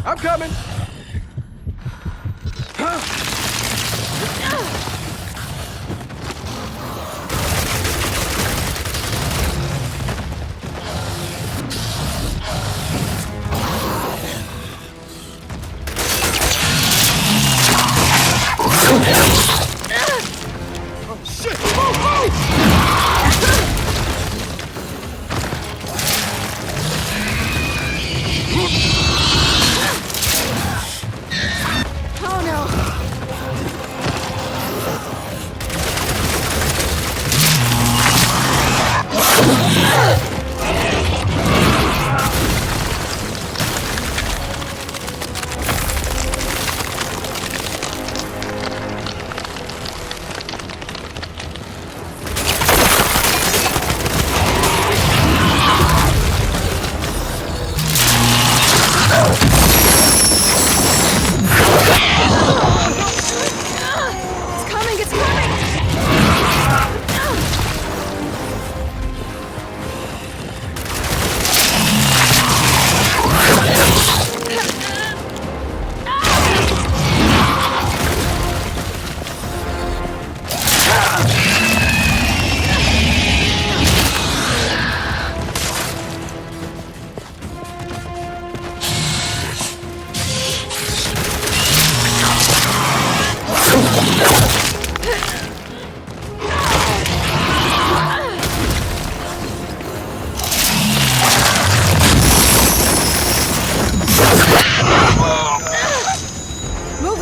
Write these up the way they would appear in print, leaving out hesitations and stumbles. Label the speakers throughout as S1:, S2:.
S1: I'm coming! Oh shit! Move,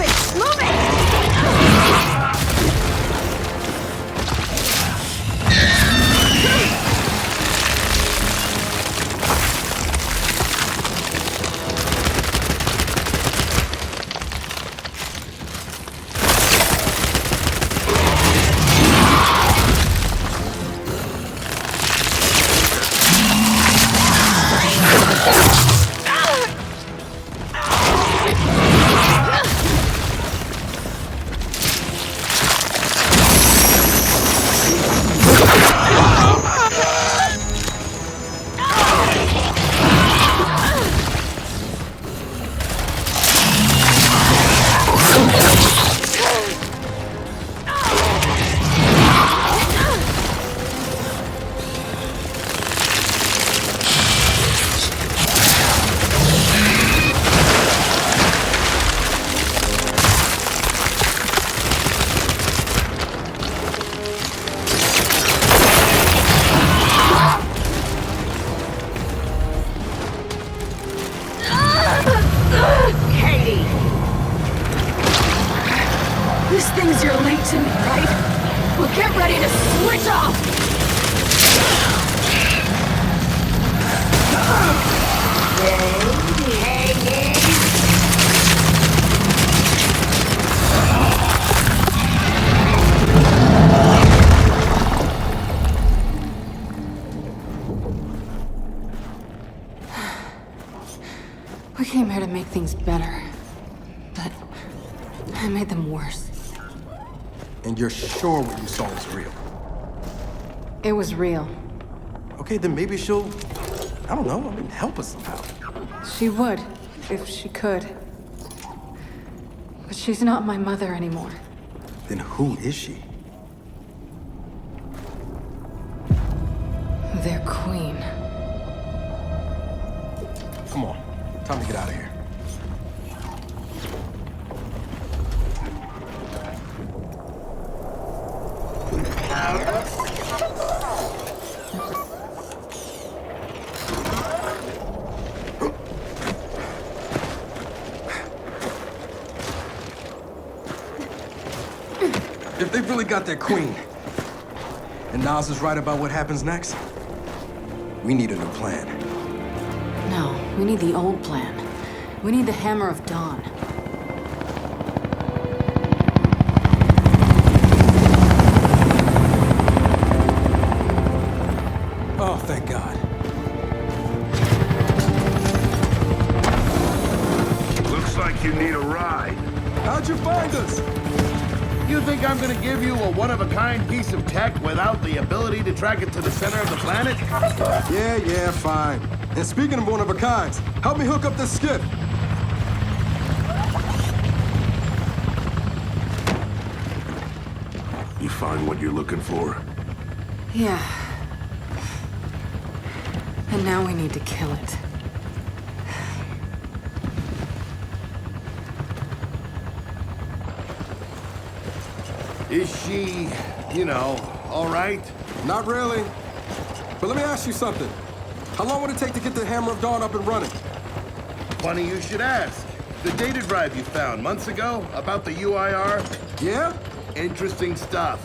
S2: This thing's your late to me, right? Well, get ready to switch off!
S3: We came here to make things better, but I made them worse.
S1: And you're sure what you saw was real?
S3: It was real.
S1: Okay, then maybe she'll, I don't know, help us somehow.
S3: She would, if she could. But she's not my mother anymore.
S1: Then who is she?
S3: Their queen.
S1: Come on. Time to get out of here. If they really got their queen, and Nas is right about what happens next, we need a new plan.
S3: No, we need the old plan. We need the Hammer of Dawn.
S1: Oh, thank God.
S4: Looks like you need a ride.
S1: How'd you find us?
S4: You think I'm gonna give you a one-of-a-kind piece of tech without the ability to track it to the center of the planet?
S1: Yeah, fine. And speaking of one-of-a-kinds, help me hook up this skiff.
S4: You find what you're looking for?
S3: Yeah. And now we need to kill it.
S4: Is she, all right?
S1: Not really. But let me ask you something. How long would it take to get the Hammer of Dawn up and running?
S4: Funny you should ask. The data drive you found months ago about the UIR?
S1: Yeah?
S4: Interesting stuff.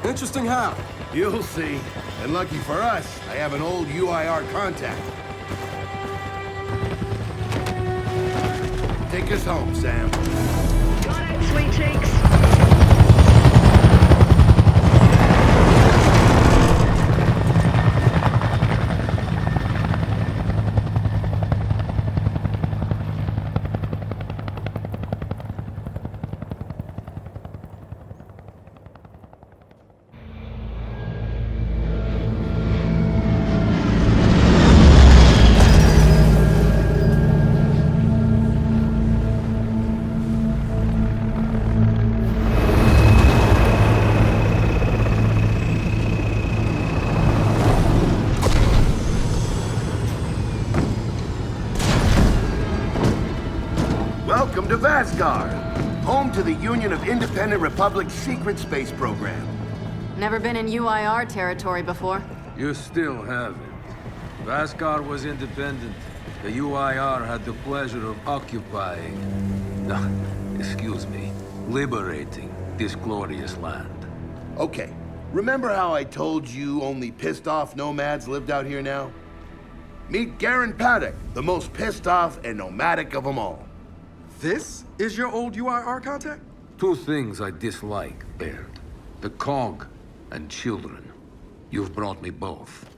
S1: Interesting how?
S4: You'll see. And lucky for us, I have an old UIR contact. Take us home, Sam.
S5: Got it, sweet cheeks.
S4: Welcome to Vasgar, home to the Union of Independent Republics secret space program.
S3: Never been in UIR territory before.
S6: You still haven't. Vasgar was independent. The UIR had the pleasure of occupying... No, excuse me. Liberating this glorious land.
S4: Okay, remember how I told you only pissed off nomads lived out here now? Meet Garen Paddock, the most pissed off and nomadic of them all.
S1: This is your old UIR contact?
S6: Two things I dislike, Baird. The Cog and children. You've brought me both.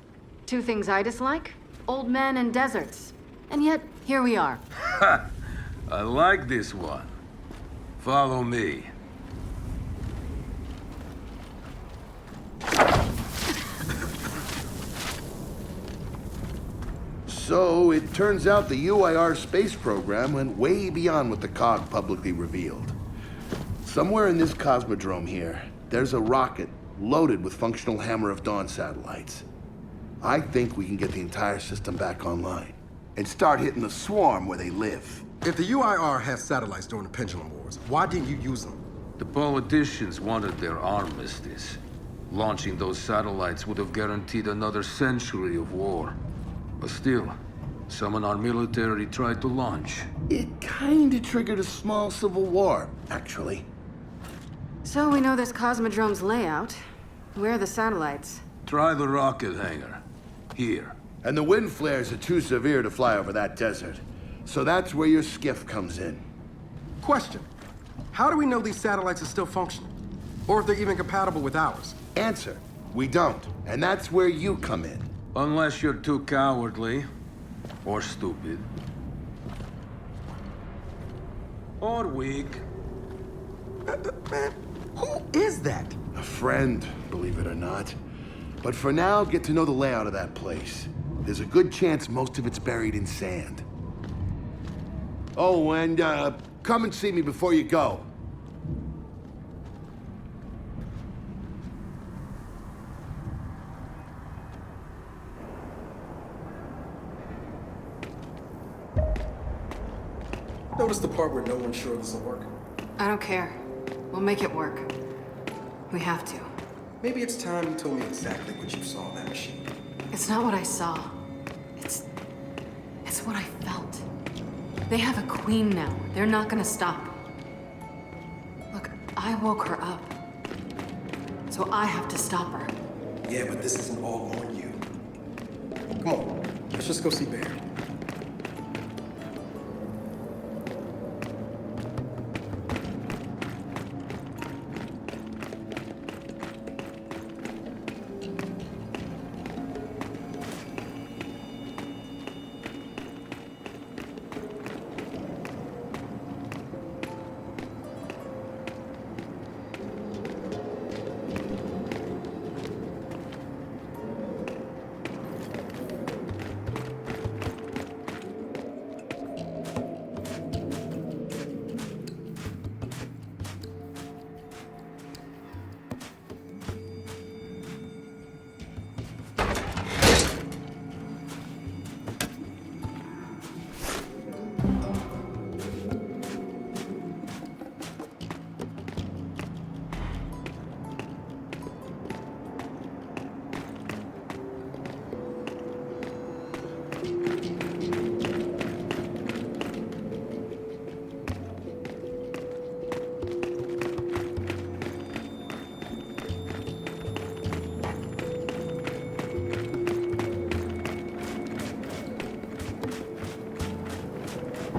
S3: Two things I dislike? Old men and deserts. And yet, here we are.
S6: I like this one. Follow me.
S4: So, it turns out the UIR space program went way beyond what the COG publicly revealed. Somewhere in this cosmodrome here, there's a rocket loaded with functional Hammer of Dawn satellites. I think we can get the entire system back online and start hitting the swarm where they live.
S1: If the UIR has satellites during the Pendulum Wars, why didn't you use them?
S6: The politicians wanted their armistice. Launching those satellites would have guaranteed another century of war. But still, some in our military tried to launch.
S4: It kinda triggered a small civil war, actually.
S3: So we know this Cosmodrome's layout. Where are the satellites?
S6: Try the rocket hangar. Here.
S4: And the wind flares are too severe to fly over that desert. So that's where your skiff comes in.
S1: Question. How do we know these satellites are still functioning? Or if they're even compatible with ours?
S4: Answer, we don't. And that's where you come in.
S6: Unless you're too cowardly. Or stupid. Or weak.
S1: Man, who is that?
S4: A friend, believe it or not. But for now, get to know the layout of that place. There's a good chance most of it's buried in sand. Oh, and come and see me before you go.
S1: Notice the part where no one's sure this will work?
S3: I don't care. We'll make it work. We have to.
S1: Maybe it's time you told me exactly what you saw in that machine.
S3: It's not what I saw. It's what I felt. They have a queen now. They're not gonna stop. Look, I woke her up. So I have to stop her.
S1: Yeah, but this isn't all on you. Come on, let's just go see Baird.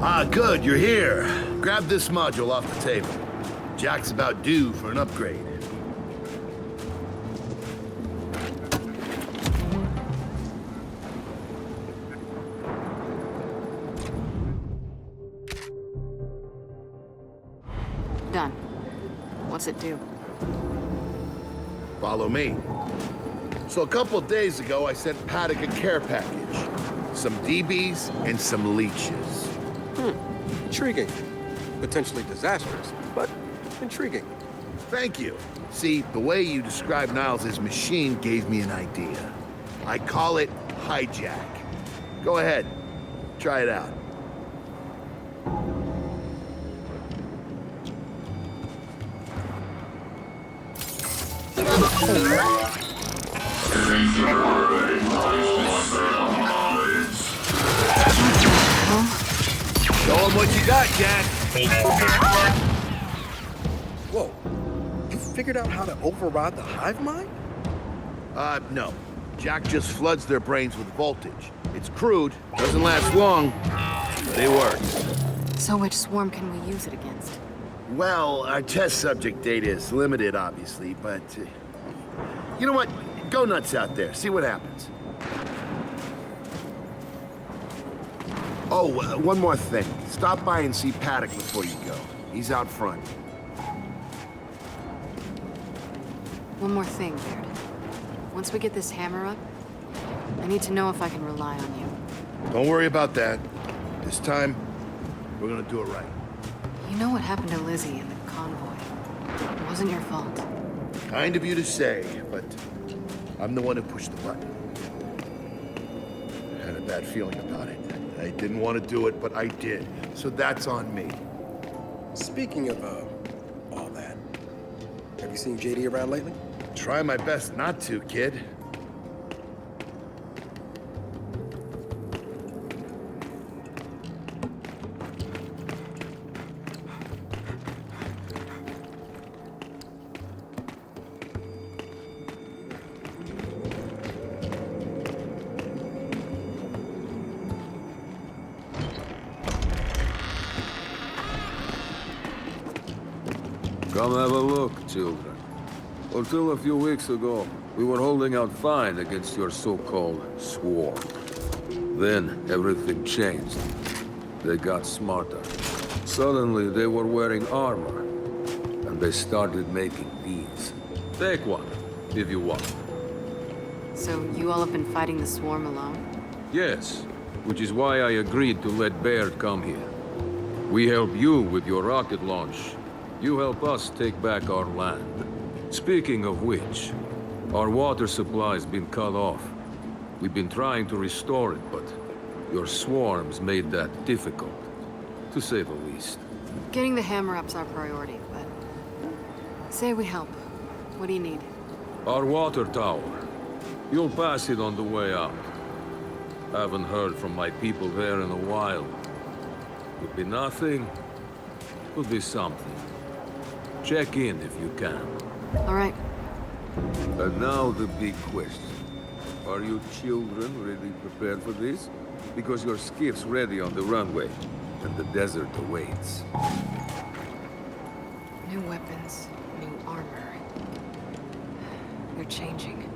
S4: Ah, good, you're here. Grab this module off the table. Jack's about due for an upgrade.
S3: Done. What's it do?
S4: Follow me. So a couple of days ago, I sent Paddock a care package. Some DBs and some leeches.
S1: Intriguing. Potentially disastrous, but intriguing.
S4: Thank you. See, the way you described Niles' machine gave me an idea. I call it Hijack. Go ahead. Try it out. Show 'em what you got, Jack.
S1: Whoa. You figured out how to override the hive mind?
S4: No. Jack just floods their brains with voltage. It's crude, doesn't last long, but it works.
S3: So which swarm can we use it against?
S4: Well, our test subject data is limited, obviously, but... you know what? Go nuts out there. See what happens. Oh, one more thing. Stop by and see Paddock before you go. He's out front.
S3: One more thing, Baird. Once we get this hammer up, I need to know if I can rely on you.
S4: Don't worry about that. This time, we're gonna do it right.
S3: You know what happened to Lizzie in the convoy. It wasn't your fault.
S4: Kind of you to say, but I'm the one who pushed the button. I had a bad feeling about it. I didn't want to do it, but I did. So that's on me.
S1: Speaking of, all that, have you seen JD around lately?
S4: Try my best not to, kid.
S6: Come have a look, children. Until a few weeks ago, we were holding out fine against your so-called swarm. Then, everything changed. They got smarter. Suddenly, they were wearing armor. And they started making these. Take one, if you want.
S3: So you all have been fighting the swarm alone?
S6: Yes, which is why I agreed to let Baird come here. We help you with your rocket launch. You help us take back our land. Speaking of which, our water supply's been cut off. We've been trying to restore it, but your swarms made that difficult. to say the least.
S3: Getting the hammer-up's our priority, but... Say we help. What do you need?
S6: Our water tower. You'll pass it on the way out. Haven't heard from my people there in a while. Could be nothing. Could be something. Check in if you can.
S3: All right.
S6: And now the big question. Are you children really prepared for this? Because your skiff's ready on the runway, and the desert awaits.
S3: New weapons, new armor. You're changing.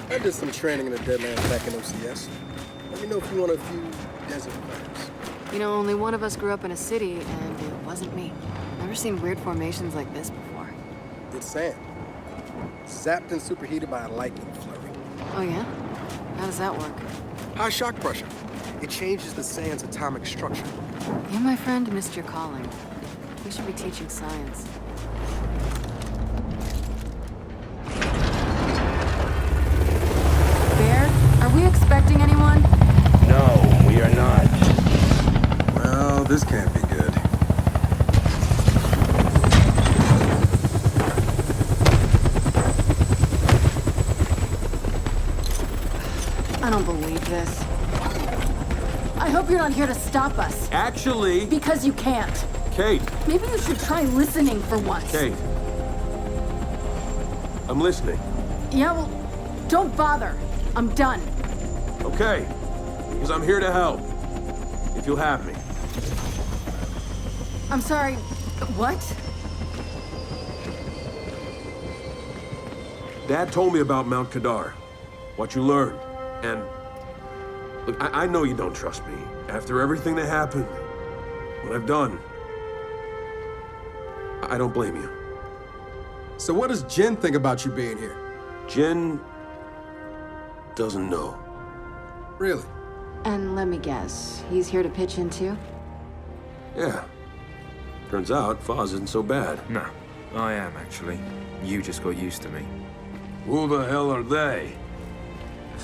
S7: I did some training in the Deadlands back in OCS. Let me know if you want a few desert fires.
S3: You know, only one of us grew up in a city, and it wasn't me. Never seen weird formations like this before.
S7: It's sand. Zapped and superheated by a lightning flurry.
S3: Oh, yeah? How does that work?
S7: High shock pressure. It changes the sand's atomic structure.
S3: You, my friend, missed your calling. We should be teaching science. Baird, are we expecting anyone?
S8: No, we are not.
S1: Well, this can't be good.
S2: I don't believe this. I hope you're not here to stop us.
S8: Actually,
S2: Because you can't.
S8: Kate,
S2: Maybe you should try listening for once.
S8: Kate. I'm listening.
S2: Yeah, well, don't bother. I'm done.
S8: Okay. Because I'm here to help. If you'll have me.
S2: I'm sorry. What?
S8: Dad told me about Mount Kadar. What you learned. And... Look, I know you don't trust me. After everything that happened, what I've done, I don't blame you.
S1: So what does Jin think about you being here?
S8: Jin doesn't know.
S1: Really?
S3: And let me guess, he's here to pitch in too?
S8: Yeah. Turns out Foz isn't so bad.
S9: No, I am actually. You just got used to me.
S6: Who the hell are they?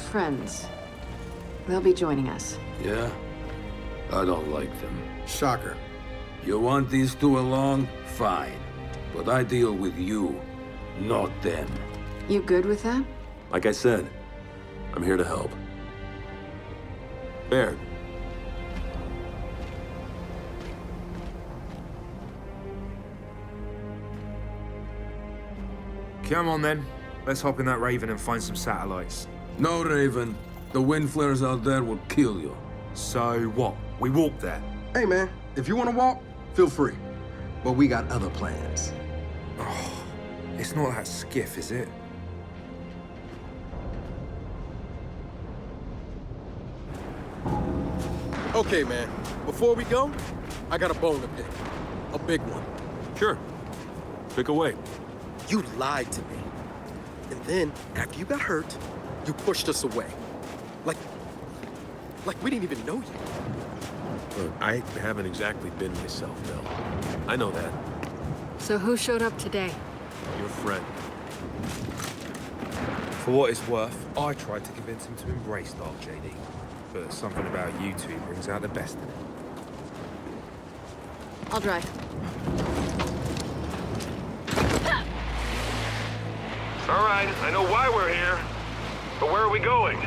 S3: Friends. They'll be joining us.
S6: Yeah? I don't like them.
S1: Shocker.
S6: You want these two along? Fine. But I deal with you, not them.
S3: You good with that?
S8: Like I said, I'm here to help. Baird.
S9: Come on then. Let's hop in that Raven and find some satellites.
S6: No, Raven. The wind flares out there will kill you.
S9: So what?
S8: We walk that.
S1: Hey, man, if you want to walk, feel free. But we got other plans.
S9: It's not that skiff, is it?
S7: Okay, man. Before we go, I got a bone to pick. A big one.
S8: Sure. Pick away.
S7: You lied to me. And then, after you got hurt, you pushed us away. Like we didn't even know you.
S8: Look, I haven't exactly been myself, Bill. I know that.
S3: So who showed up today?
S8: Your friend.
S9: For what it's worth, I tried to convince him to embrace Dark JD. But something about you two brings out the best in him.
S3: I'll drive.
S10: All right, I know why we're here. But where are we going?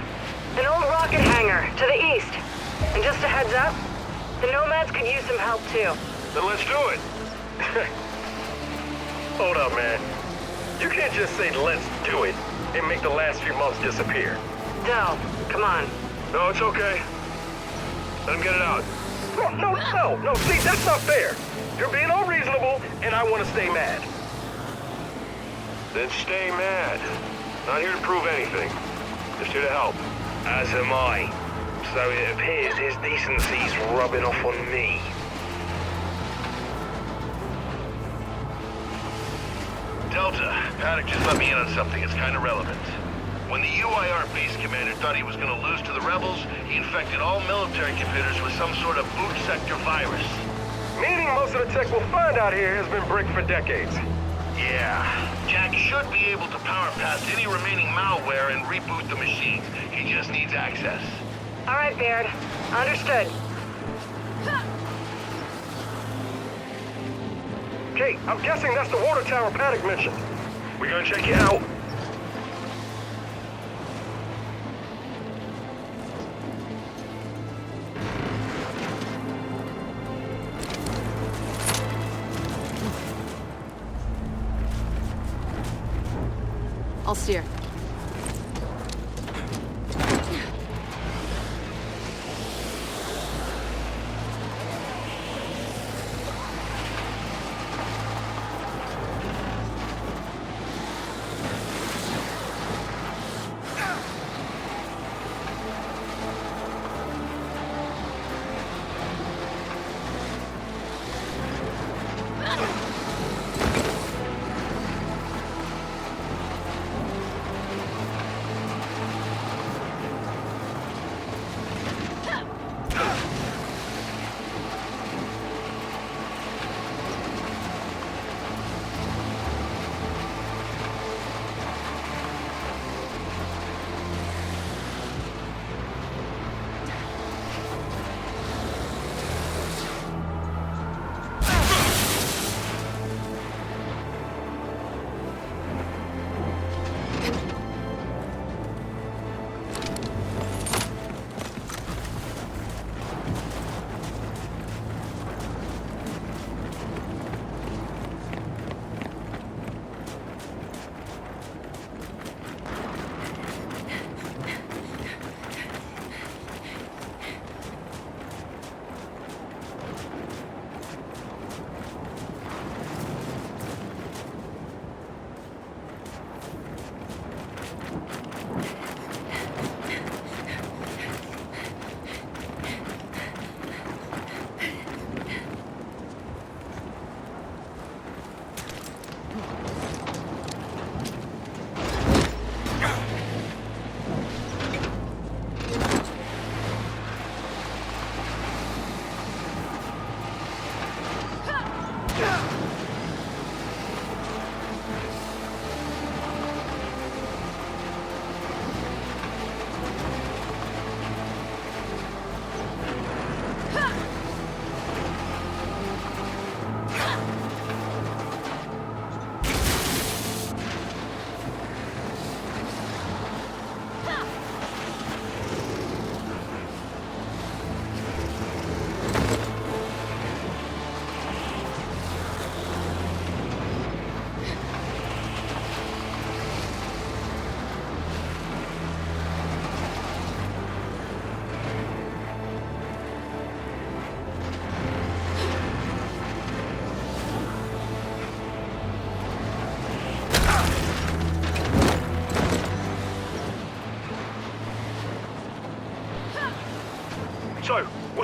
S5: An old rocket hangar to the east. And just a heads up, the Nomads could use some help too.
S10: Then let's do it. Hold up, man. You can't just say let's do it and make the last few months disappear.
S5: Del, come on.
S10: No, it's okay. Let him get it out. No, see, that's not fair. You're being unreasonable, and I want to stay mad. Then stay mad. Not here to prove anything. Just here to help. As am I. So it appears his decency's rubbing off on me. Delta, Paddock just let me in on something. It's kind of relevant. When the UIR base commander thought he was going to lose to the rebels, he infected all military computers with some sort of boot sector virus. Meaning most of the tech we'll find out here has been bricked for decades. Yeah. Jack should be able to power past any remaining malware and reboot the machines. He just needs access.
S5: All right, Baird. Understood.
S10: Kate, I'm guessing that's the water tower Paddock mentioned. We're gonna check you out.
S3: I'll steer.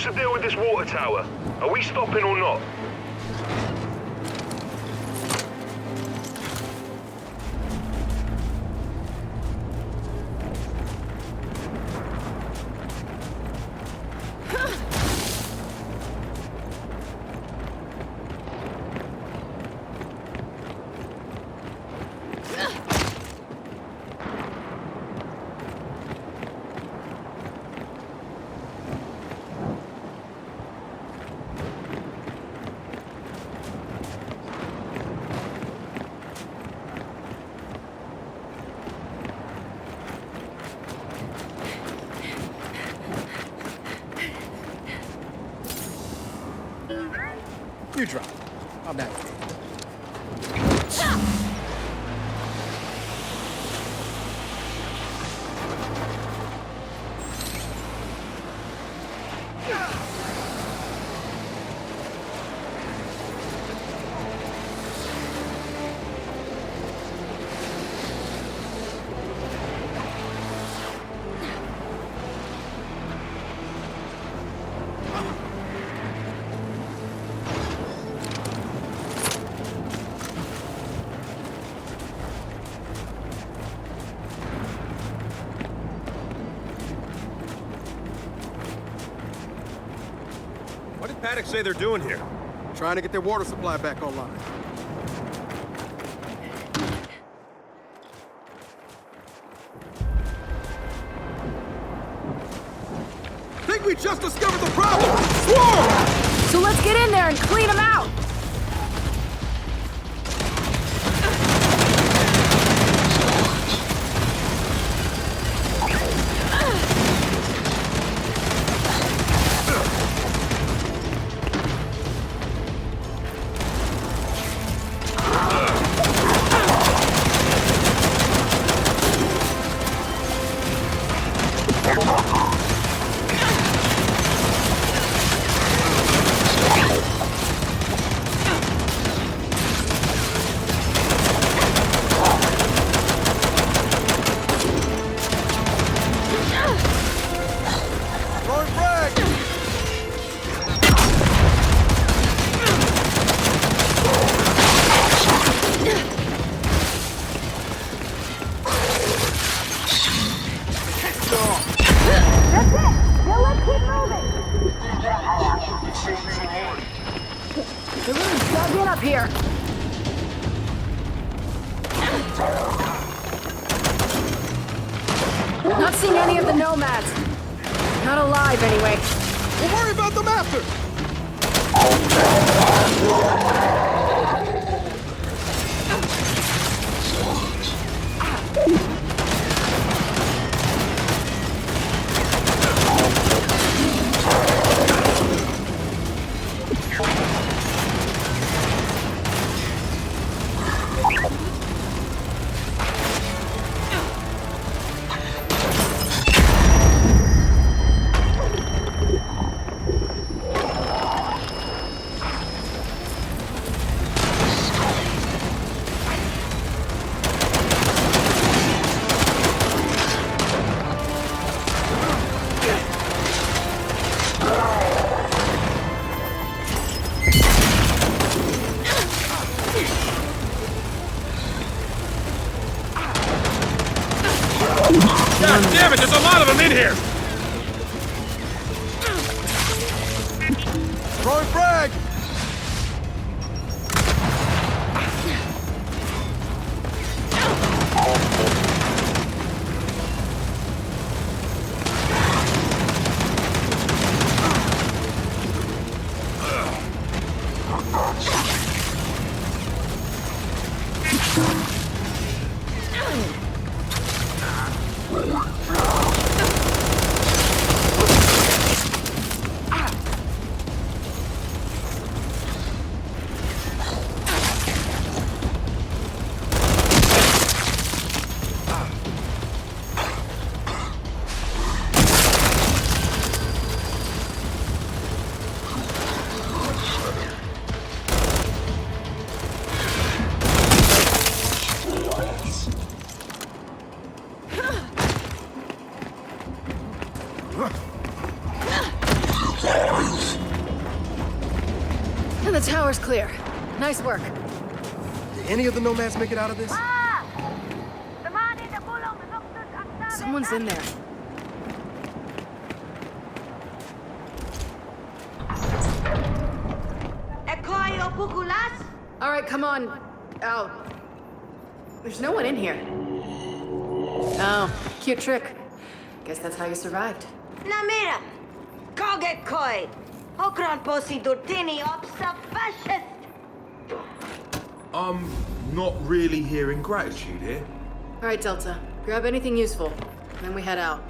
S10: What's the deal with this water tower? Are we stopping or not?
S7: You drop. I'm back.
S8: What did Paddock say they're doing here?
S7: Trying to get their water supply back online. Think we just discovered the problem! Swarm!
S2: So let's get in there and clean them out! They're really dug in up here. Not seeing any of the nomads. Not alive, anyway.
S7: We'll worry about them after!
S8: God damn it, there's a lot of them in here!
S7: Throwing frag!
S2: And the tower's clear. Nice work.
S7: Did any of the nomads make it out of this?
S2: Someone's in there. All right, come on. Out. There's no one in here. Oh, cute trick. Guess that's how you survived.
S11: Na mira, koget koi. Okran posi durtini opsa fascist.
S9: I'm not really hearing gratitude here.
S2: All right, Delta. Grab anything useful. Then we head out.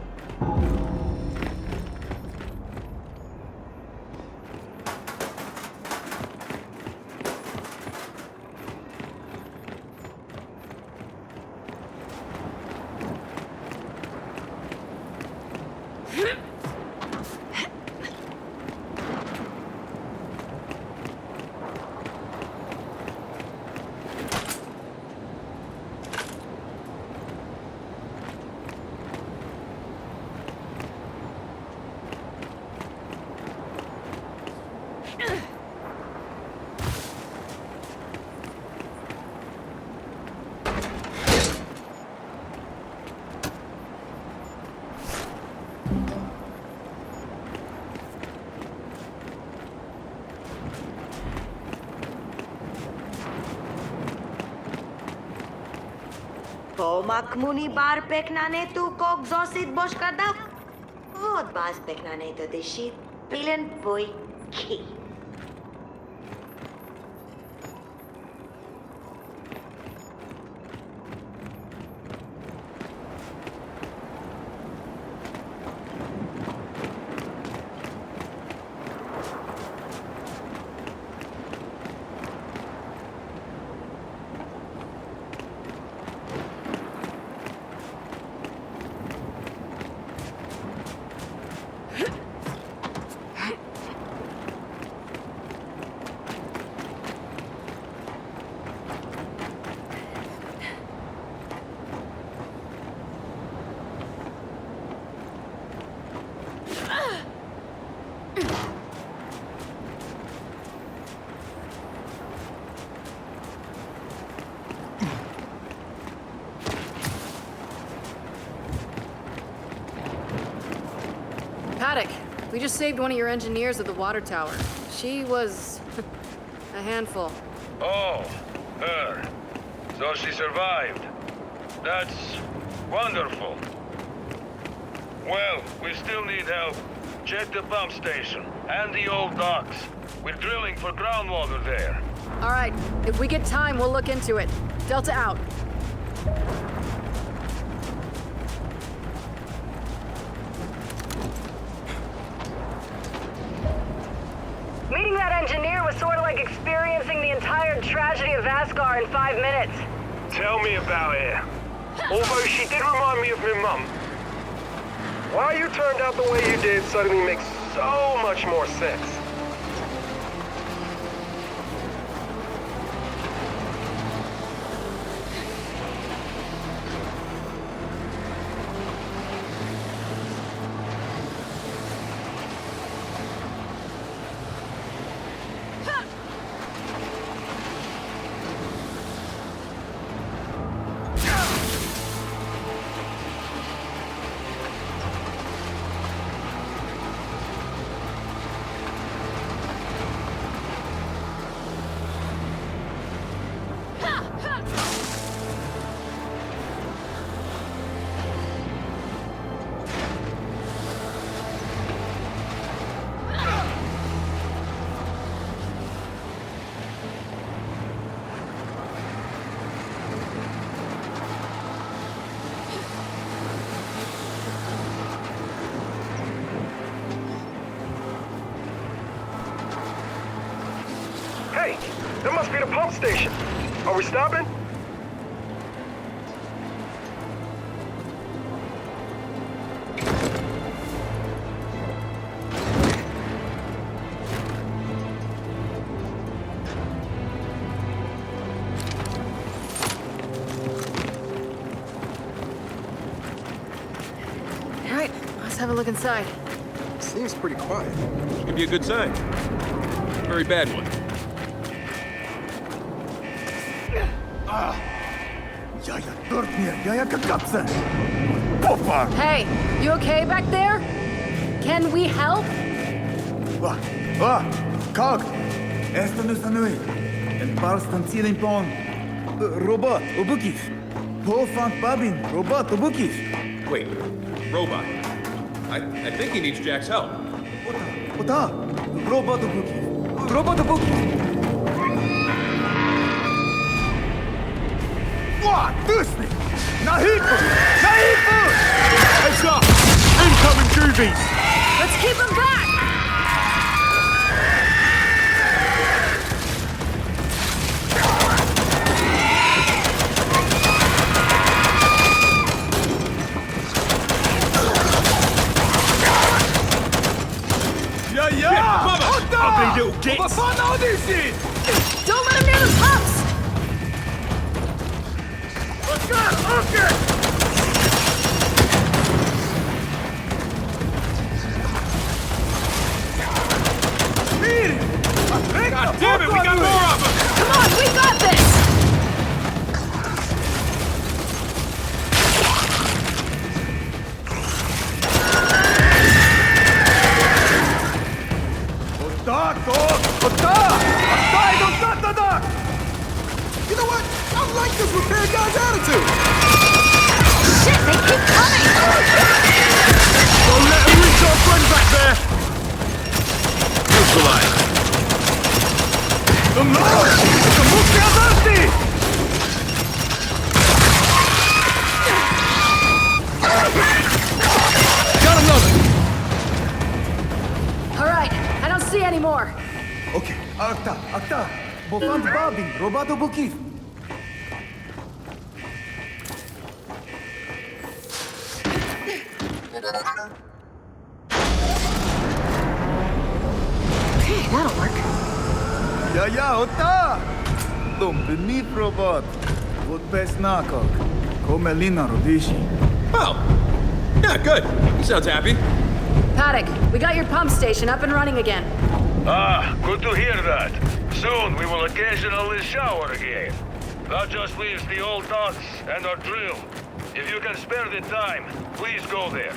S11: Makmuni bar peknane tu kog zosit boshkadak. Vod bas peknane to deshit pilen boy ki.
S2: Paddock, we just saved one of your engineers at the water tower. She was a handful.
S6: Oh, her. So she survived. That's wonderful. Well, we still need help. Check the pump station and the old docks. We're drilling for groundwater there.
S2: All right, if we get time, we'll look into it. Delta out.
S5: Meeting that engineer was sort of like experiencing the entire tragedy of Vaskar in 5 minutes.
S12: Tell me about it. Although she did remind me of my mum. Why you turned out the way you did suddenly makes so much more sense. Hey, that must be the pump station. Are we stopping?
S2: All right, let's have a look inside.
S7: Seems pretty quiet.
S8: Could be a good sign. Very bad one.
S2: Hey, you okay back there? Can we help?
S13: Kog! Esto nu sanui. En parstan cilin pon. Robot, obukis. Polfant babin, robot, obukis.
S14: Wait, robot. I think he needs Jack's help.
S13: Ota, robot obukis. Robot obukis. What? Dusni! Nahipu! Nahipu! Heads up! Incoming Goobies!
S2: Let's keep him back!
S13: Ugly little gits!
S2: Don't let him near the pups!
S14: God damn it, we got more of them!
S2: Come on, we got this!
S13: You know what? I like this repair guy's attitude!
S2: Shit, they keep coming!
S13: Don't let him reach our friend back there!
S14: Neutralize.
S13: No! The Muskia's empty! Got another!
S2: Alright, I don't see any more.
S13: Okay, Akta. Bofant Babin, Robato Bukif.
S2: Okay, that'll work.
S13: Ja, Ota! Dom beneath robot. What best nakok? Komelina Rodishi.
S14: Oh, yeah, good. He sounds happy.
S2: Paddock, we got your pump station up and running again.
S10: Ah, good to hear that. Soon we will occasionally shower again. That just leaves the old docks and our drill. If you can spare the time, please go there.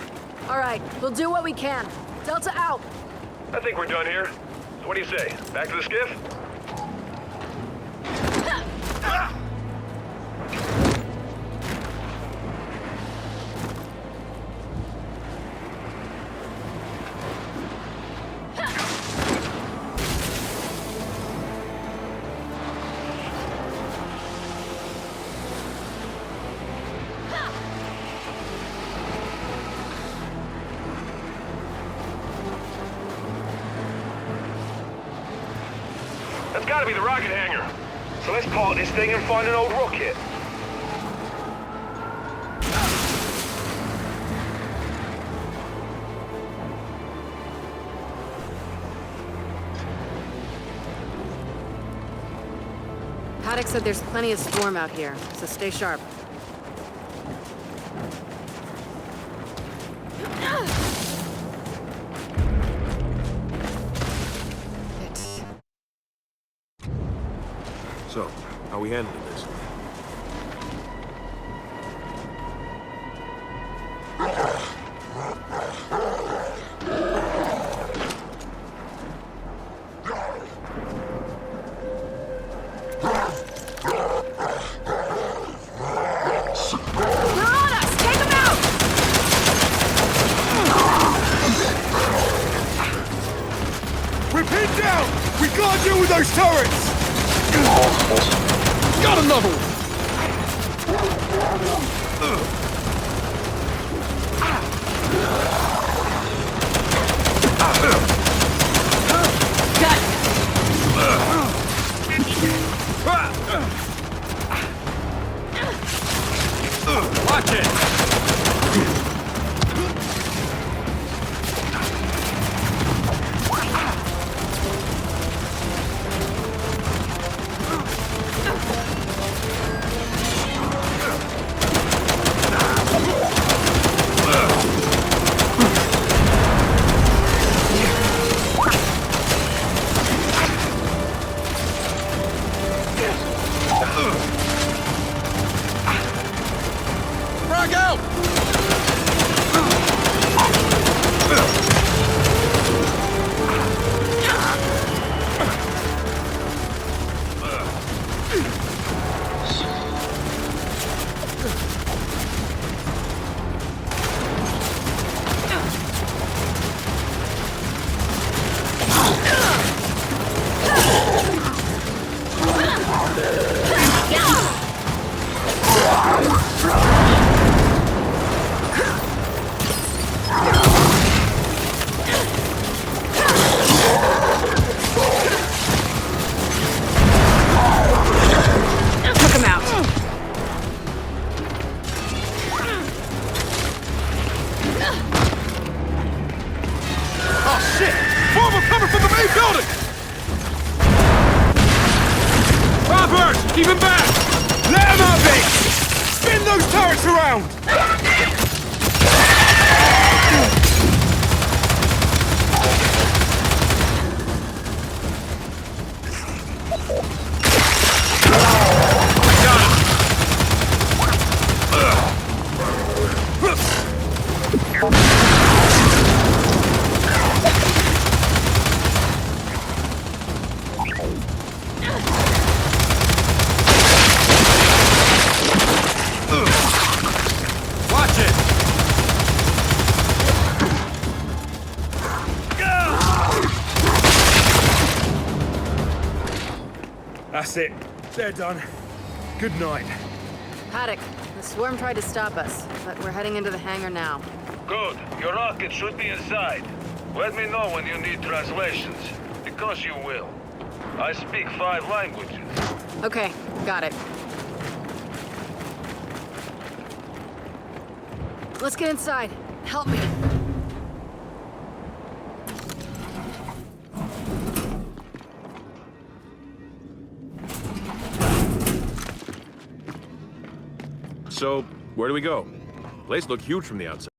S2: Alright, we'll do what we can. Delta out.
S12: I think we're done here. So what do you say? Back to the skiff? That's gotta be the rocket hangar. So let's park this thing and find an old rocket.
S2: Paddock said there's plenty of storm out here, so stay sharp.
S8: So, how we handling this?
S13: We're pinned down! We can't deal with those turrets! Got another one!
S14: Watch it!
S2: Took him out.
S14: Oh shit! More of them coming from the main building! Robert! Keep him back!
S12: Let him out, Vic! Spin those turrets around!
S14: Watch it!
S12: That's it. They're done. Good night.
S2: Paddock, the swarm tried to stop us, but we're heading into the hangar now.
S10: Good. Your rocket should be inside. Let me know when you need translations, because you will. I speak 5 languages.
S2: Okay, got it. Let's get inside. Help me.
S14: So, where do we go? Place looked huge from the outside.